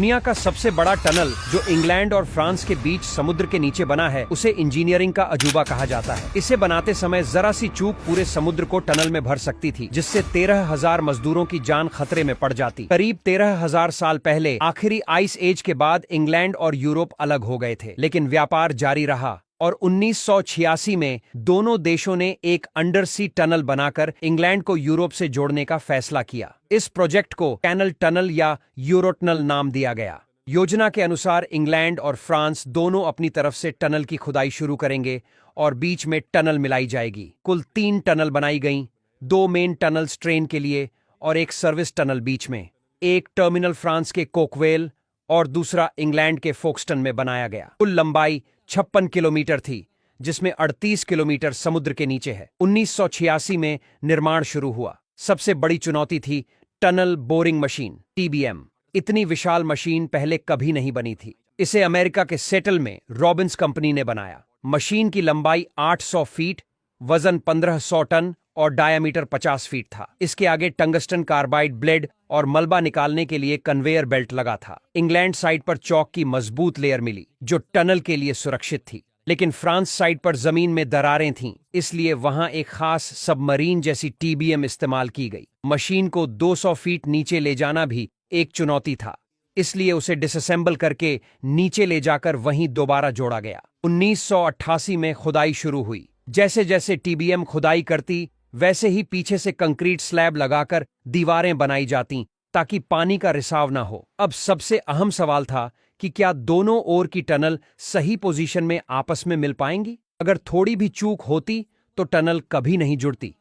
दुनिया का सबसे बड़ा टनल जो इंग्लैंड और फ्रांस के बीच समुद्र के नीचे बना है उसे इंजीनियरिंग का अजूबा कहा जाता है। इसे बनाते समय जरा सी चूक पूरे समुद्र को टनल में भर सकती थी, जिससे 13,000 मजदूरों की जान खतरे में पड़ जाती। करीब 13,000 साल पहले आखिरी आइस एज के बाद इंग्लैंड और यूरोप अलग हो गए थे, लेकिन व्यापार जारी रहा और 1986 में दोनों देशों ने एक अंडर सी टनल बनाकर इंग्लैंड को यूरोप से जोड़ने का फैसला किया। इस प्रोजेक्ट को कैनल टनल या यूरोटनल नाम दिया गया। योजना के अनुसार इंग्लैंड और फ्रांस दोनों अपनी तरफ से टनल की खुदाई शुरू करेंगे और बीच में टनल मिलाई जाएगी। कुल 3 टनल बनाई गईं, 2 मेन टनल्स ट्रेन के लिए और एक सर्विस टनल बीच में। एक टर्मिनल फ्रांस के कोकवेल और दूसरा इंग्लैंड के फोक्सटन में बनाया गया। कुल लंबाई 56 किलोमीटर थी, जिसमें 38 किलोमीटर समुद्र के नीचे है। 1986 में निर्माण शुरू हुआ। सबसे बड़ी चुनौती थी टनल बोरिंग मशीन (TBM). इतनी विशाल मशीन पहले कभी नहीं बनी थी। इसे अमेरिका के सेटल में रॉबिन्स कंपनी ने बनाया। मशीन की लंबाई 800 फीट, वजन 1500 टन और डायामीटर 50 फीट था। इसके आगे टंगस्टन कार्बाइड ब्लेड और मलबा निकालने के लिए कन्वेयर बेल्ट लगा था। इंग्लैंड साइड पर चौक की मजबूत लेयर मिली, जो टनल के लिए सुरक्षित थी, लेकिन फ्रांस साइड पर जमीन में दरारें थीं, इसलिए वहां एक खास सबमरीन जैसी TBM इस्तेमाल की गई। मशीन को 200 फीट नीचे ले जाना भी एक चुनौती था, इसलिए उसे डिसअसेंबल करके नीचे ले जाकर वहीं दोबारा जोड़ा गया। 1988 में खुदाई शुरू हुई। जैसे जैसे TBM खुदाई करती, वैसे ही पीछे से कंक्रीट स्लैब लगाकर दीवारें बनाई जाती, ताकि पानी का रिसाव ना हो। अब सबसे अहम सवाल था कि क्या दोनों ओर की टनल सही पोजीशन में आपस में मिल पाएंगी। अगर थोड़ी भी चूक होती तो टनल कभी नहीं जुड़ती।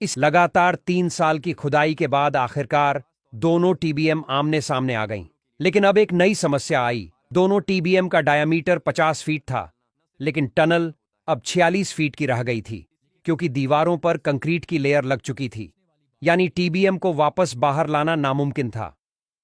इस लगातार 3 साल की खुदाई के बाद आखिरकार दोनों TBM आमने सामने आ गईं। लेकिन अब एक नई समस्या आई। दोनों TBM का डायामीटर 50 फीट था, लेकिन टनल अब 46 फीट की रह गई थी, क्योंकि दीवारों पर कंक्रीट की लेयर लग चुकी थी। यानी TBM को वापस बाहर लाना नामुमकिन था।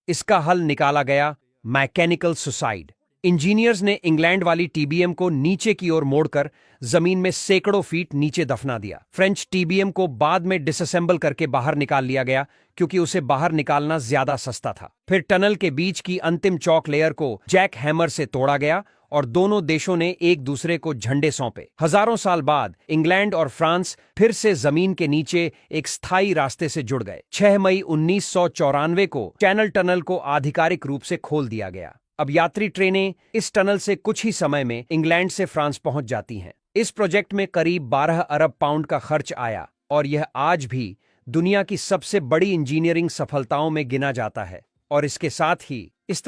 इसका हल निकाला गया, मैकेनिकल सुसाइड। इंजीनियर्स ने इंग्लैंड वाली TBM को नीचे की ओर मोड़कर जमीन में सैकड़ों फीट नीचे दफना दिया। फ्रेंच TBM को बाद में डिसअसेंबल करके बाहर निकाल लिया गया, क्योंकि उसे बाहर निकालना ज्यादा सस्ता था। फिर टनल के बीच की अंतिम चौक लेयर को जैक हैमर से तोड़ा गया और दोनों देशों ने एक दूसरे को झंडे सौंपे। हजारों साल बाद इंग्लैंड और फ्रांस फिर से जमीन के नीचे एक स्थायी रास्ते से जुड़ गए। 6 मई 1994 को चैनल टनल को आधिकारिक रूप से खोल दिया गया। अब यात्री ट्रेनें इस टनल से कुछ ही समय में इंग्लैंड से फ्रांस पहुंच जाती हैं। इस प्रोजेक्ट में करीब 12 अरब पाउंड का खर्च आया और यह आज भी दुनिया की सबसे बड़ी इंजीनियरिंग सफलताओं में गिना जाता है। और इसके साथ ही इस